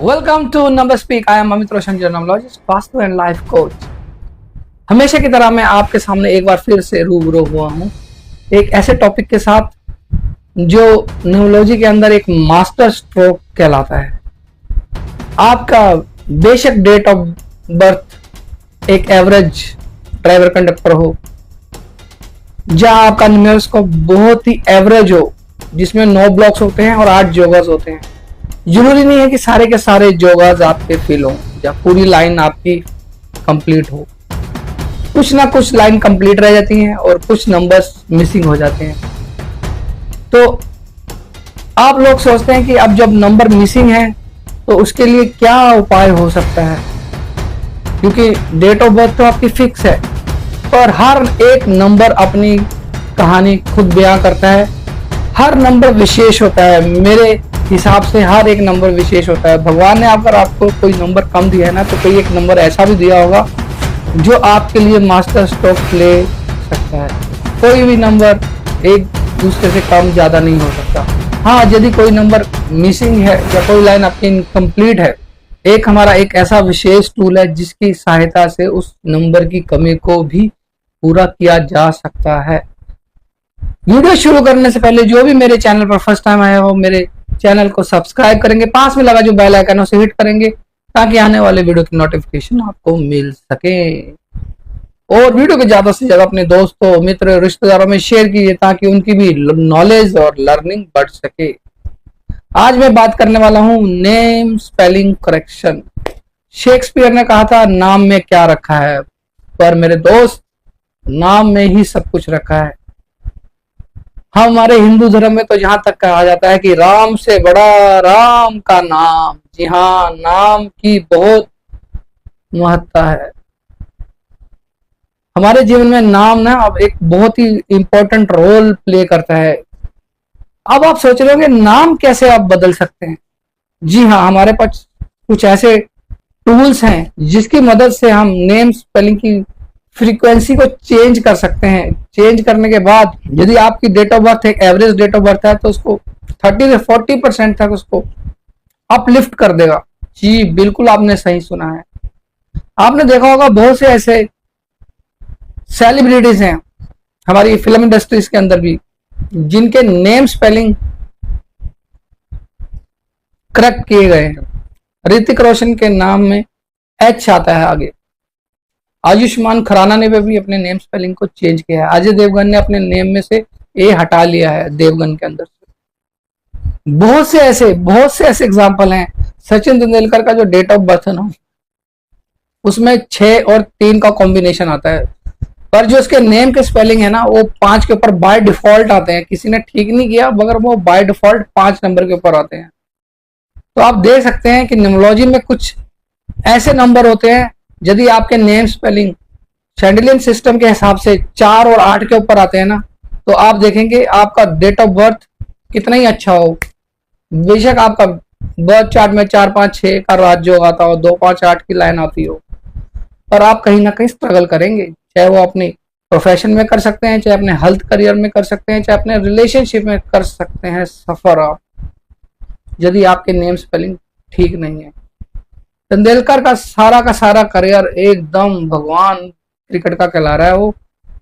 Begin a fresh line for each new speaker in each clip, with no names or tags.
Welcome to number speak. I am Amit Roshan, numerologist, vastu and life coach. हमेशा की तरह मैं आपके सामने एक बार फिर से रूबरू हुआ हूँ एक ऐसे टॉपिक के साथ जो न्यूमरोलॉजी के अंदर एक मास्टर स्ट्रोक कहलाता है। आपका बेशक डेट ऑफ बर्थ एक एवरेज ड्राइवर कंडक्टर हो, जहां आपका न्यूमेरोस्कोप बहुत ही एवरेज हो, जिसमें 9 ब्लॉक्स होते हैं और 8 जोगास होते हैं। जरूरी नहीं है कि सारे के सारे जोगास आपके फिल हो या पूरी लाइन आपकी कंप्लीट हो। कुछ ना कुछ लाइन कंप्लीट रह जाती हैं और कुछ नंबर्स मिसिंग हो जाते हैं। तो आप लोग सोचते हैं कि अब जब नंबर मिसिंग है तो उसके लिए क्या उपाय हो सकता है, क्योंकि डेट ऑफ बर्थ तो आपकी फिक्स है, पर हर एक नंबर अपनी कहानी खुद बयां करता है। हर नंबर विशेष होता है, मेरे हिसाब से हर एक नंबर विशेष होता है। भगवान ने अगर आपको कोई नंबर कम दिया है ना, तो कोई एक नंबर ऐसा भी दिया होगा जो आपके लिए मास्टर स्ट्रोक ले सकता है। कोई भी नंबर एक दूसरे से कम ज्यादा नहीं हो सकता। हाँ, यदि कोई नंबर मिसिंग है या कोई लाइन आपकी इनकम्प्लीट है, एक हमारा एक ऐसा विशेष टूल है जिसकी सहायता से उस नंबर की कमी को भी पूरा किया जा सकता है। वीडियो शुरू करने से पहले जो भी मेरे चैनल पर फर्स्ट टाइम आया हो, मेरे चैनल को सब्सक्राइब करेंगे, पास में लगा जो बेल आइकन है उसे हिट करेंगे ताकि आने वाले वीडियो की नोटिफिकेशन आपको मिल सके। और वीडियो को ज्यादा से ज्यादा अपने दोस्तों, मित्र, रिश्तेदारों में शेयर कीजिए ताकि उनकी भी नॉलेज और लर्निंग बढ़ सके। आज मैं बात करने वाला हूं नेम स्पेलिंग करेक्शन। शेक्सपियर ने कहा था नाम में क्या रखा है, पर मेरे दोस्त नाम में ही सब कुछ रखा है। हमारे हिंदू धर्म में तो जहां तक कहा जाता है कि राम से बड़ा राम का नाम। जी हाँ, नाम की बहुत महत्ता है। हमारे जीवन में नाम ना अब एक बहुत ही इंपॉर्टेंट रोल प्ले करता है। अब आप सोच रहे होंगे नाम कैसे आप बदल सकते हैं। जी हाँ, हमारे पास कुछ ऐसे टूल्स हैं जिसकी मदद से हम नेम स्पेलिंग की फ्रीक्वेंसी को चेंज कर सकते हैं। चेंज करने के बाद यदि आपकी डेट ऑफ बर्थ एक एवरेज डेट ऑफ बर्थ है तो उसको 30 से 40% तक उसको अपलिफ्ट कर देगा। जी बिल्कुल, आपने सही सुना है। आपने देखा होगा बहुत से ऐसे सेलिब्रिटीज हैं हमारी फिल्म इंडस्ट्रीज के अंदर भी, जिनके नेम स्पेलिंग करेक्ट किए गए हैं। ऋतिक रोशन के नाम में एच आता है आगे। आयुष्मान खुराना ने भी अपने नेम स्पेलिंग को चेंज किया है। अजय देवगन ने अपने नेम में से ए हटा लिया है देवगन के अंदर से। बहुत से ऐसे एग्जांपल हैं। सचिन तेंदुलकर का जो डेट ऑफ बर्थ है ना, उसमें 6 और 3 का कॉम्बिनेशन आता है, पर जो उसके नेम के स्पेलिंग है ना, वो 5 के ऊपर बाय डिफॉल्ट आते हैं। किसी ने ठीक नहीं किया, मगर वो बाय डिफॉल्ट 5 नंबर के ऊपर आते हैं। तो आप देख सकते हैं कि न्यूमरोलॉजी में कुछ ऐसे नंबर होते हैं, यदि आपके नेम स्पेलिंग शैंडिलियन सिस्टम के हिसाब से 4 और 8 के ऊपर आते हैं ना, तो आप देखेंगे आपका डेट ऑफ बर्थ कितना ही अच्छा हो। बेशक आपका बर्थ चार्ट में 4, 5, 6 का राजयोग आता हो, 2, 5, 8 की लाइन आती हो, पर आप कहीं ना कहीं स्ट्रगल करेंगे। चाहे वो अपने प्रोफेशन में कर सकते हैं, चाहे अपने हेल्थ करियर में कर सकते हैं, चाहे अपने रिलेशनशिप में कर सकते हैं सफर आप, यदि आपके नेम स्पेलिंग ठीक नहीं है। तेंदुलकर का सारा करियर एकदम भगवान क्रिकेट का कहला रहा है वो,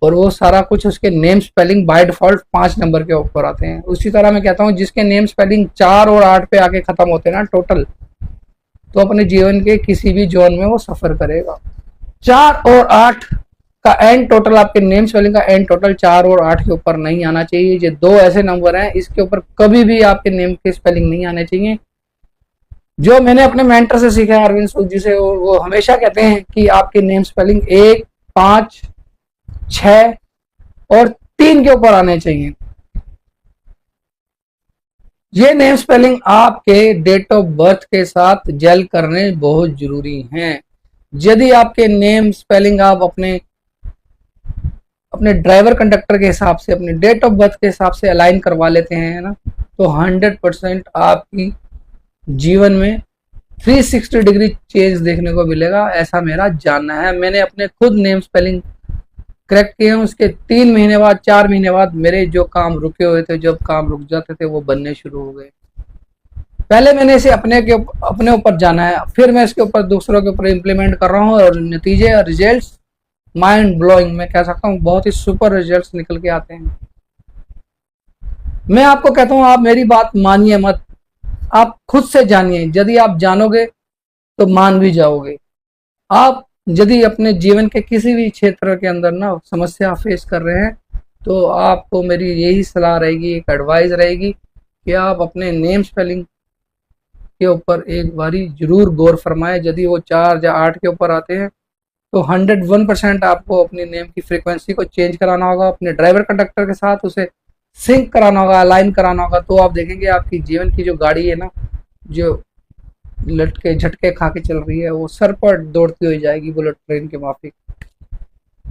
और वो सारा कुछ उसके name spelling by default 5 number के ऊपर आते हैं। उसी तरह मैं कहता हूँ जिसके नेम स्पेलिंग 4 और 8 पे आके खत्म होते हैं ना टोटल, तो अपने जीवन के किसी भी जोन में वो सफर करेगा। 4 और 8 का एंड टोटल, आपके नेम स्पेलिंग का एंड टोटल 4 और 8 के ऊपर नहीं आना चाहिए। ये 2 ऐसे नंबर हैं, इसके ऊपर कभी भी आपके नेम के स्पेलिंग नहीं आने चाहिए। जो मैंने अपने मेंटर से सीखा है, अरविंद सूद जी से, वो हमेशा कहते हैं कि आपकी नेम स्पेलिंग 1, 5, 6 और 3 के ऊपर आने चाहिए। ये नेम स्पेलिंग आपके डेट ऑफ बर्थ के साथ जेल करने बहुत जरूरी हैं। यदि आपके नेम स्पेलिंग आप अपने ड्राइवर कंडक्टर के हिसाब से, अपने डेट ऑफ बर्थ के हिसाब से अलाइन करवा लेते हैं ना, तो 100% आपकी जीवन में 360 डिग्री चेंज देखने को मिलेगा, ऐसा मेरा जानना है। मैंने अपने खुद नेम स्पेलिंग करेक्ट किए हैं, उसके 3 महीने बाद, 4 महीने बाद मेरे जो काम रुके हुए थे, जब काम रुक जाते थे, वो बनने शुरू हो गए। पहले मैंने इसे अपने ऊपर जाना है, फिर मैं इसके ऊपर दूसरों के ऊपर इम्प्लीमेंट कर रहा हूँ और नतीजे और रिजल्ट्स माइंड ब्लोइंग, मैं कह सकता हूँ बहुत ही सुपर रिजल्ट्स निकल के आते हैं। मैं आपको कहता हूँ आप मेरी बात मानिए मत, आप खुद से जानिए, यदि आप जानोगे तो मान भी जाओगे। आप यदि अपने जीवन के किसी भी क्षेत्र के अंदर ना समस्या फेस कर रहे हैं तो आपको मेरी यही सलाह रहेगी, एक एडवाइस रहेगी कि आप अपने नेम स्पेलिंग के ऊपर एक बारी जरूर गौर फरमाएं। यदि वो 4 या 8 के ऊपर आते हैं तो 101% आपको अपनी नेम की फ्रीक्वेंसी को चेंज कराना होगा, अपने ड्राइवर कंडक्टर के साथ उसे सिंक कराना होगा, अलाइन कराना होगा। तो आप देखेंगे आपकी जीवन की जो गाड़ी है ना, जो लटके झटके खा के चल रही है, वो सर पर दौड़ती हुई जाएगी बुलेट ट्रेन के माफिक।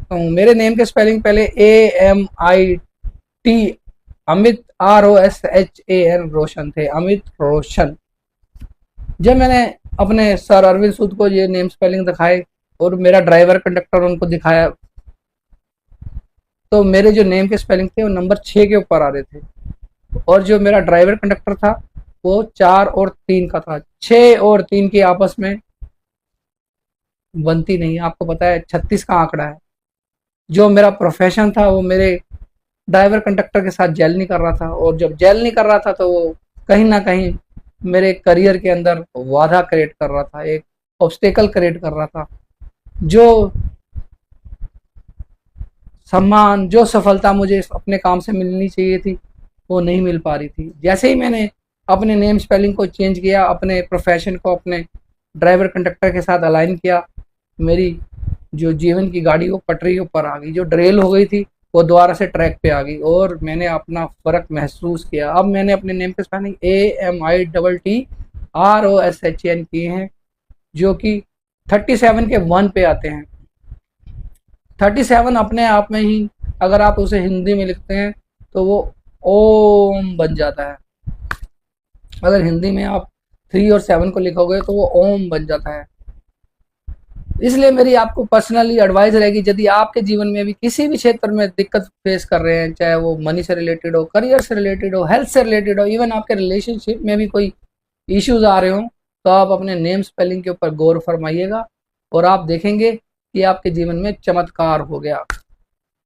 तो मेरे नेम के स्पेलिंग पहले AMIT अमित ROSHAN रोशन थे, अमित रोशन। जब मैंने अपने सर अरविंद सूद को ये नेम स्पेलिंग दिखाए और मेरा ड्राइवर कंडक्टर उनको दिखाया तो मेरे जो नेम के स्पेलिंग थे वो नंबर 6 के ऊपर आ रहे थे और जो मेरा ड्राइवर कंडक्टर था वो 4 और 3 का था। 6 और 3 की आपस में बनती नहीं, आपको पता है 36 का आंकड़ा है। जो मेरा प्रोफेशन था वो मेरे ड्राइवर कंडक्टर के साथ जेल नहीं कर रहा था, और जब जेल नहीं कर रहा था तो वो कहीं ना कहीं मेरे करियर के अंदर बाधा क्रिएट कर रहा था, एक ऑब्स्टेकल क्रिएट कर रहा था। जो सम्मान, जो सफलता मुझे अपने काम से मिलनी चाहिए थी वो नहीं मिल पा रही थी। जैसे ही मैंने अपने नेम स्पेलिंग को चेंज किया, अपने प्रोफेशन को अपने ड्राइवर कंडक्टर के साथ अलाइन किया, मेरी जो जीवन की गाड़ी वो पटरी के ऊपर आ गई। जो ड्रेल हो गई थी वो दोबारा से ट्रैक पे आ गई और मैंने अपना फर्क महसूस किया। अब मैंने अपने नेम के स्पेलिंग AMITTROSHAN किए हैं, जो कि 37 के 1 पे आते हैं। 37 अपने आप में ही अगर आप उसे हिंदी में लिखते हैं तो वो ओम बन जाता है। अगर हिंदी में आप 3 और 7 को लिखोगे तो वो ओम बन जाता है। इसलिए मेरी आपको पर्सनली एडवाइस रहेगी, यदि आपके जीवन में भी किसी भी क्षेत्र में दिक्कत फेस कर रहे हैं, चाहे वो मनी से रिलेटेड हो, करियर से रिलेटेड हो, हेल्थ से रिलेटेड हो, इवन आपके रिलेशनशिप में भी कोई इश्यूज आ रहे हो, तो आप अपने नेम स्पेलिंग के ऊपर गौर फरमाइएगा और आप देखेंगे कि आपके जीवन में चमत्कार हो गया।